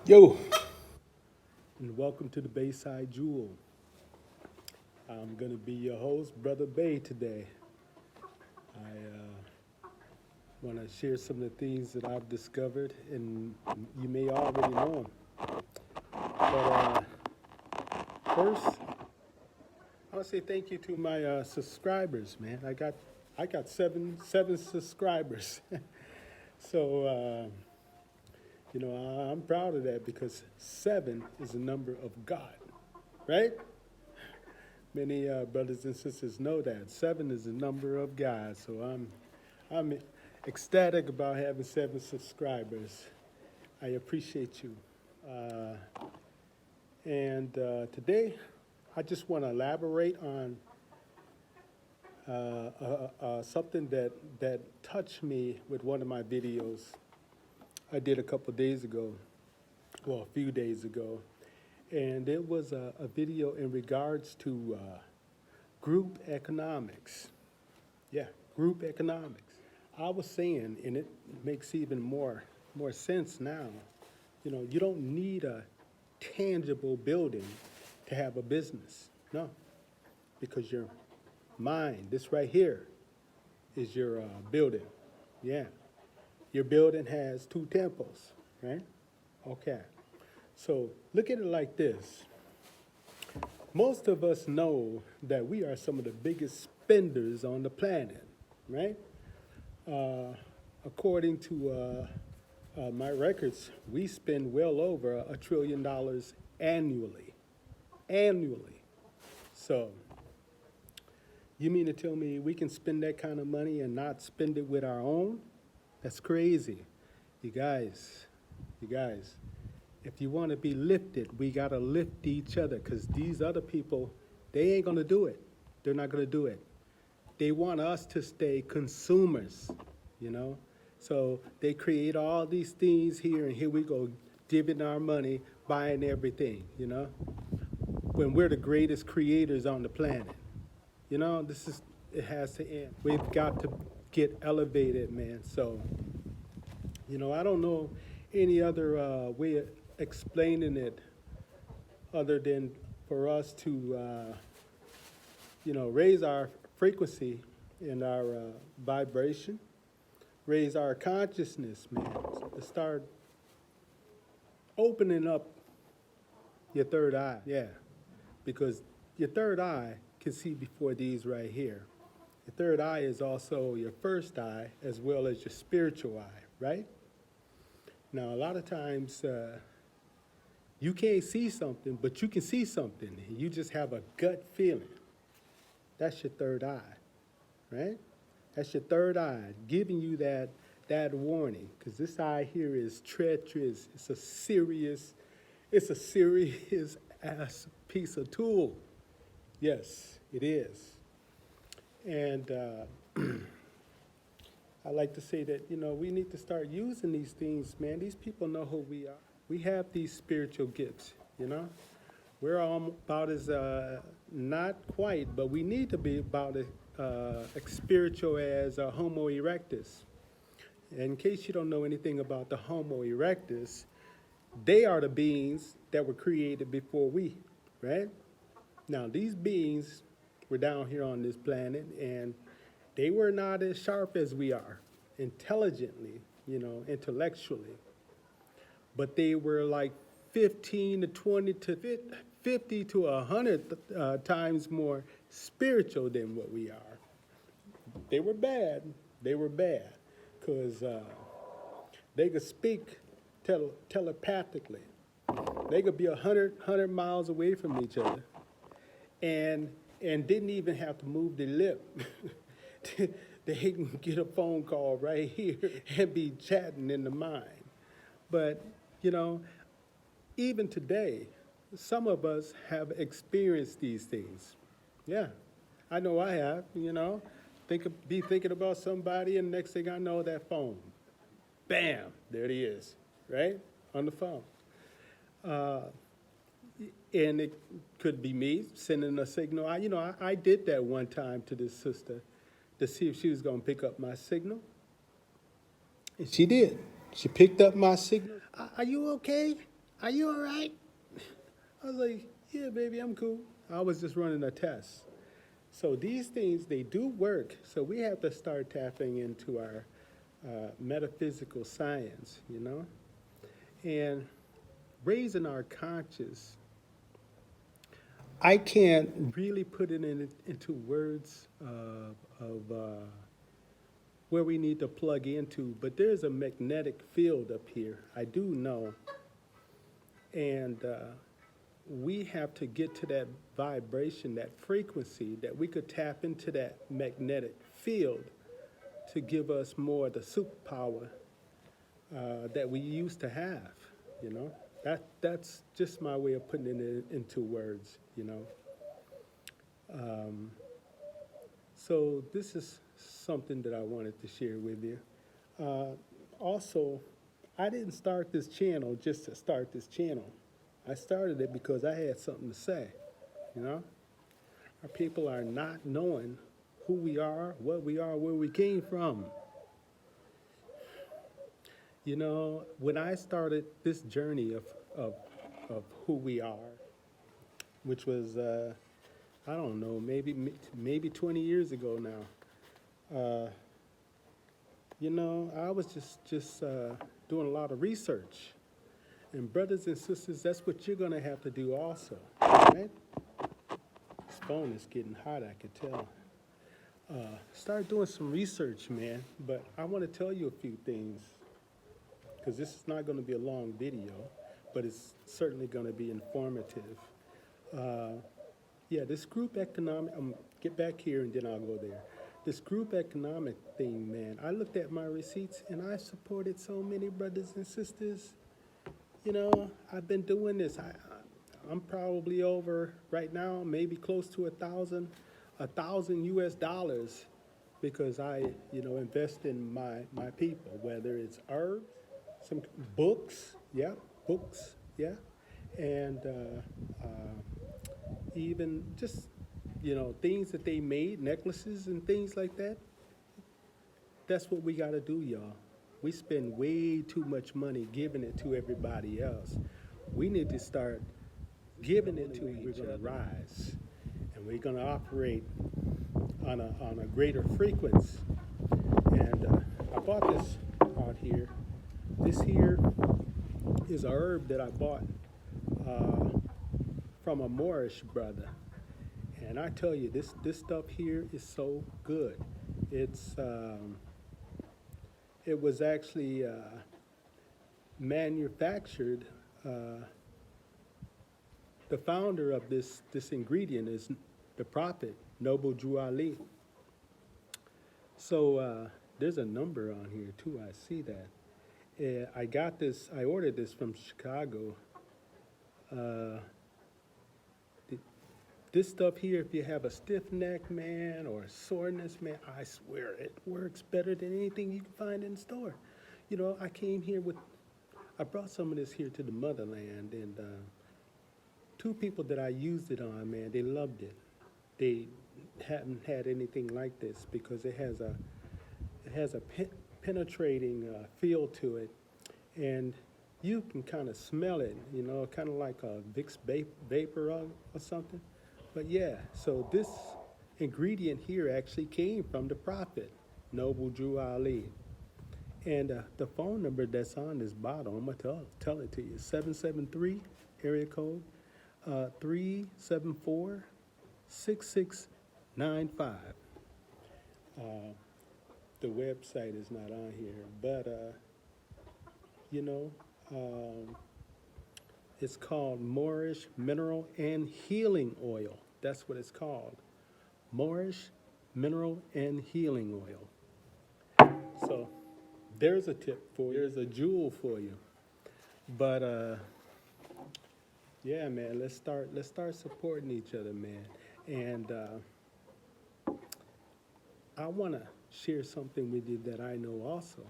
Yo, and welcome to the Bayside Jewel. I'm going to be your host, Brother Bay, today. I want to share some of the things that I've discovered, and you may already know them. But first, I want to say thank you to my subscribers, man. I got seven subscribers. So, I'm proud of that because 7 is a number of God, right? Many brothers and sisters know that 7 is a number of God. So I'm ecstatic about having 7 subscribers. I appreciate you. And today, I just want to elaborate on something that touched me with one of my videos I did a couple days ago, well, a few days ago. And it was a video in regards to group economics. Yeah, group economics. I was saying, and it makes even more sense now, you don't need a tangible building to have a business. No, because your mind, this right here, is your building. Yeah. Your building has 2 temples, right? Okay. So look at it like this. Most of us know that we are some of the biggest spenders on the planet, right? According to my records, we spend well over $1 trillion annually. Annually. So, you mean to tell me we can spend that kind of money and not spend it with our own? That's crazy. You guys, if you want to be lifted, we got to lift each other because these other people, they ain't going to do it. They're not going to do it. They want us to stay consumers, So they create all these things here, and here we go, giving our money, buying everything, when we're the greatest creators on the planet. It has to end. We've got to get elevated, man. So, I don't know any other way of explaining it other than for us to, raise our frequency and our vibration, raise our consciousness, man, to start opening up your third eye, yeah, because your third eye can see before these right here. Your third eye is also your first eye as well as your spiritual eye, right? Now, a lot of times you can't see something, but you can see something. And you just have a gut feeling. That's your third eye, right? That's your third eye giving you that warning, because this eye here is treacherous. It's a serious ass piece of tool. Yes, it is. And I like to say that, we need to start using these things, man. These people know who we are. We have these spiritual gifts, We're all about as, not quite, but we need to be about as spiritual as Homo erectus. In case you don't know anything about the Homo erectus, they are the beings that were created before we, right? Now, these beings were down here on this planet, and they were not as sharp as we are, intelligently, intellectually. But they were like 15 to 20 to 50 to 100 times more spiritual than what we are. They were bad. Because they could speak telepathically. They could be 100 miles away from each other, and and didn't even have to move their lip. They can get a phone call right here and be chatting in the mind. But, you know, even today, some of us have experienced these things. Yeah, I know I have, be thinking about somebody, and next thing I know, that phone, bam, there it is, right? On the phone. Uh, and it could be me sending a signal. I did that one time to this sister to see if she was going to pick up my signal. And she did. She picked up my signal. Are you okay? Are you all right? I was like, yeah, baby, I'm cool. I was just running a test. So these things, they do work. So we have to start tapping into our metaphysical science, and raising our conscious. I can't really put it into words of where we need to plug into, but there's a magnetic field up here. I do know. And we have to get to that vibration, that frequency, that we could tap into that magnetic field to give us more of the superpower that we used to have. That's just my way of putting it into words. So this is something that I wanted to share with you. Also, I didn't start this channel just to start this channel. I started it because I had something to say, you know? Our people are not knowing who we are, what we are, where we came from. When I started this journey of who we are, which was, I don't know, maybe 20 years ago now, I was just doing a lot of research. And brothers and sisters, that's what you're going to have to do also, right? This phone is getting hot, I can tell. Start doing some research, man. But I want to tell you a few things, because this is not going to be a long video, but it's certainly going to be informative. This group economic, get back here and then I'll go there. This group economic thing, man, I looked at my receipts and I supported so many brothers and sisters. I've been doing this. I'm probably over right now, maybe close to $1,000 US because I, invest in my people, whether it's herbs, some books, and even just, things that they made, necklaces and things like that. That's what we got to do, y'all. We spend way too much money giving it to everybody else. We need to start giving it to each other. We're going to rise, and we're going to operate on a greater frequency. And I bought this out here. This here is a herb that I bought from a Moorish brother. And I tell you, this stuff here is so good. It was actually manufactured. The founder of this ingredient is the Prophet, Noble Drew Ali. So there's a number on here too, I see that. I ordered this from Chicago. This stuff here, if you have a stiff neck, man, or a soreness, man, I swear it works better than anything you can find in the store. I brought some of this here to the motherland, and two people that I used it on, man, they loved it. They hadn't had anything like this because it has a penetrating feel to it, and you can kind of smell it, kind of like a Vicks vapor or something. But yeah, so this ingredient here actually came from the Prophet, Noble Drew Ali. And the phone number that's on this bottle, I'm going to tell it to you, 773 area code 374 6695. The website is not on here, but, it's called Moorish Mineral and Healing Oil. That's what it's called. Moorish Mineral and Healing Oil. So there's a tip for you. There's a jewel for you. But yeah, man, let's start supporting each other, man. And I want to share something with you that I know also.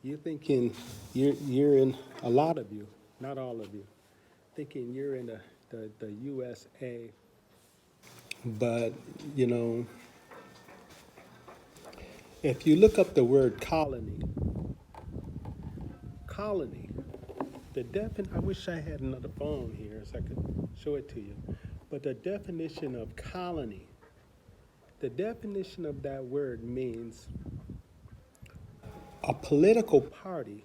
You're thinking you're in, a lot of you, not all of you, thinking you're in the USA. But you know, if you look up the word colony, I wish I had another phone here so I could show it to you. But the definition of colony, the definition of that word means a political party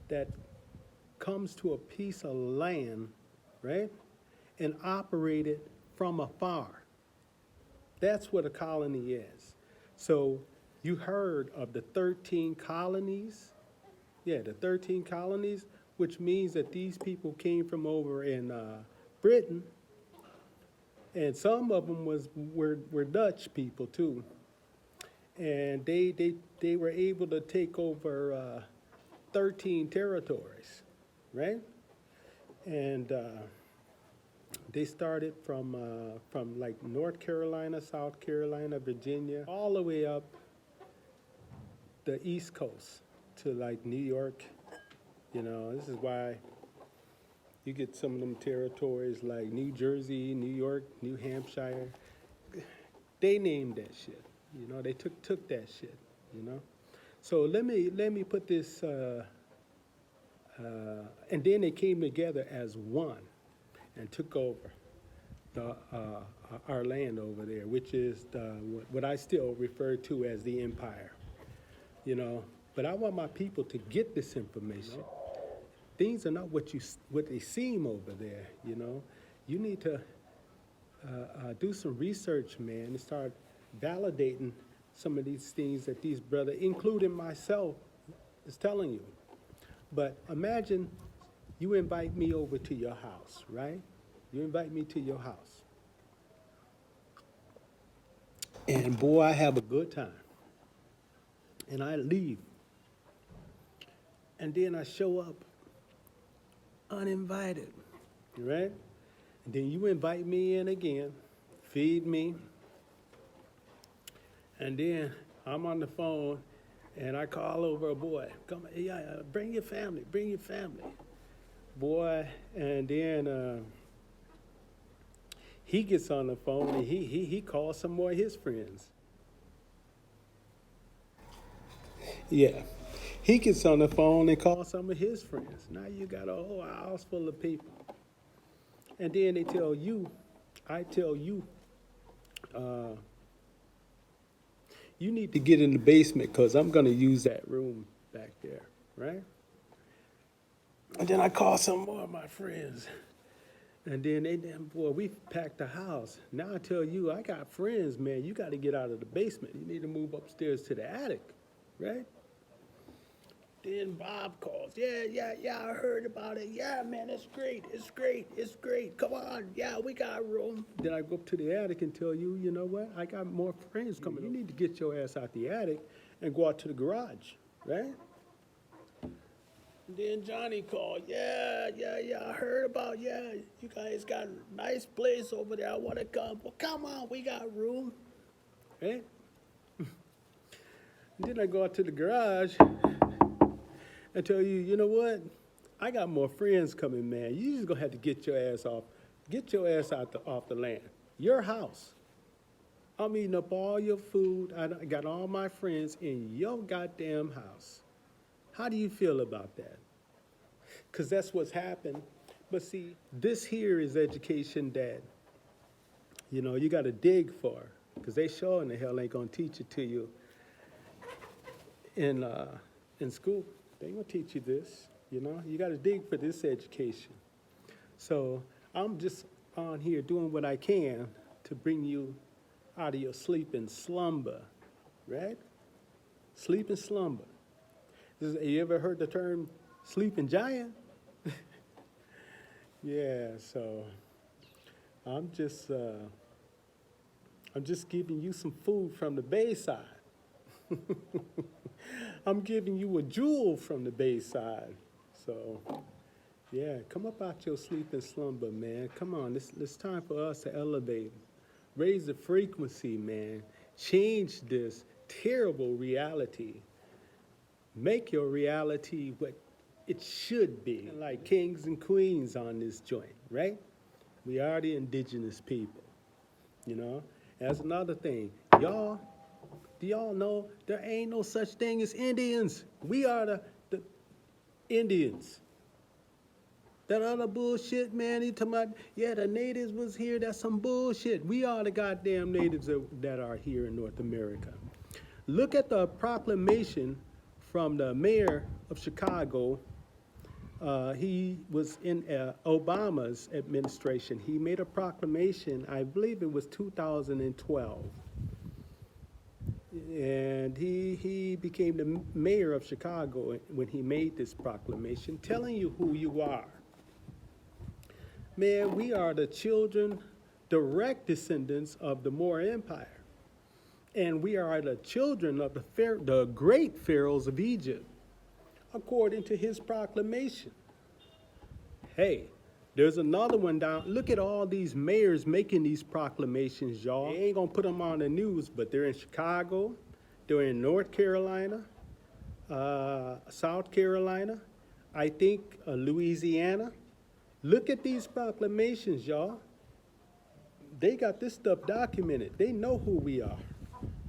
that comes to a piece of land, right, and operated from afar. That's what a colony is. So you heard of the 13 colonies? Yeah, the 13 colonies, which means that these people came from over in Britain, and some of them were Dutch people too. And they were able to take over 13 territories, right? And they started from like North Carolina, South Carolina, Virginia, all the way up the East Coast to like New York. You know, this is why you get some of them territories like New Jersey, New York, New Hampshire. They named that shit. You know, they took that shit. You know, so let me put this. And then they came together as one and took over our land over there, which is what I still refer to as the empire. You know, but I want my people to get this information. Things are not what they seem over there. You know, you need to do some research, man, and start validating some of these things that these brothers, including myself, is telling you. But imagine you invite me over to your house, right? You invite me to your house. And boy, I have a good time. And I leave. And then I show up uninvited, right? And then you invite me in again, feed me. And then I'm on the phone and I call over a boy. Come, yeah, bring your family. Boy, and then he gets on the phone and he calls some more of his friends. Yeah. He gets on the phone and calls some of his friends. Now you got a whole house full of people. And then I tell you, you need to get in the basement because I'm going to use that room back there, right? And then I call some more of my friends. And then boy, we packed the house. Now I tell you, I got friends, man. You got to get out of the basement. You need to move upstairs to the attic, right? Then Bob calls. Yeah, I heard about it. Yeah, man, it's great. Come on. Yeah, we got room. Then I go up to the attic and tell you, you know what? I got more friends coming. You need to get your ass out the attic and go out to the garage, right? And then Johnny called. Yeah, I heard about, you guys got a nice place over there. I want to come. Well, come on, we got room, right? Then I go out to the garage and tell you, you know what? I got more friends coming, man. You just gonna have to get your ass off off the land. Your house. I'm eating up all your food. I got all my friends in your goddamn house. How do you feel about that? Because that's what's happened. But see, this here is education that, you know, you got to dig for. Because they sure in the hell ain't going to teach it to you in school. They ain't going to teach you this, you know. You got to dig for this education. So I'm just on here doing what I can to bring you out of your sleep and slumber, right? Sleep and slumber. You ever heard the term sleeping giant? Yeah, so I'm just, uh, I'm just giving you some food from the Bayside. I'm giving you a jewel from the Bayside. So, yeah, come up out your sleep and slumber, man. Come on, it's time for us to elevate, raise the frequency, man. Change this terrible reality. Make your reality what it should be. Like kings and queens on this joint, right? We are the indigenous people, you know? That's another thing. Y'all, do y'all know there ain't no such thing as Indians? We are the Indians. That other bullshit, man, he talking about, yeah, the natives was here, that's some bullshit. We are the goddamn natives that are here in North America. Look at the proclamation from the mayor of Chicago. He was in Obama's administration. He made a proclamation, I believe it was 2012. And he became the mayor of Chicago when he made this proclamation, telling you who you are. Man, we are the children, direct descendants of the Moor Empire. And we are the children of the great pharaohs of Egypt, according to his proclamation. Hey, there's another one down. Look at all these mayors making these proclamations, y'all. They ain't gonna put them on the news, but they're in Chicago, they're in North Carolina, South Carolina, I think Louisiana. Look at these proclamations, y'all. They got this stuff documented. They know who we are.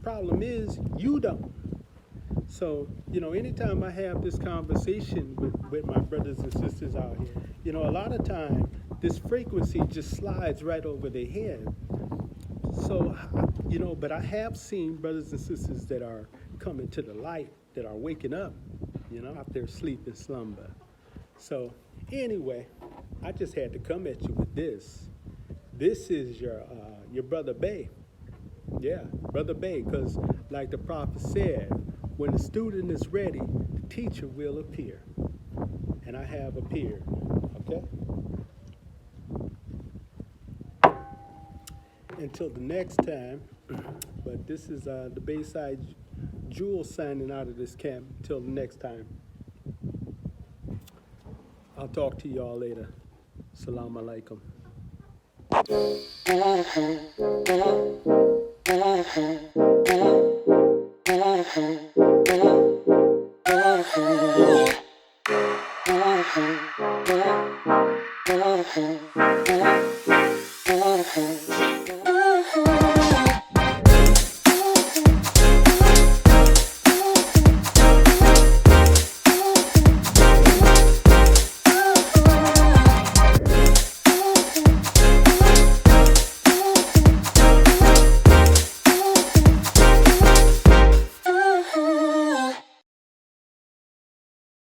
Problem is, you don't. So, anytime I have this conversation with my brothers and sisters out here, a lot of time, this frequency just slides right over their head. So, but I have seen brothers and sisters that are coming to the light, that are waking up, out their sleep and slumber. So, anyway, I just had to come at you with this. This is your brother Bay. Yeah, brother Bay, because like the prophet said, when the student is ready, the teacher will appear. And I have appeared, okay? Until the next time, but this is the Bayside Jewel signing out of this camp. Until the next time. I'll talk to y'all later. Salam alaikum.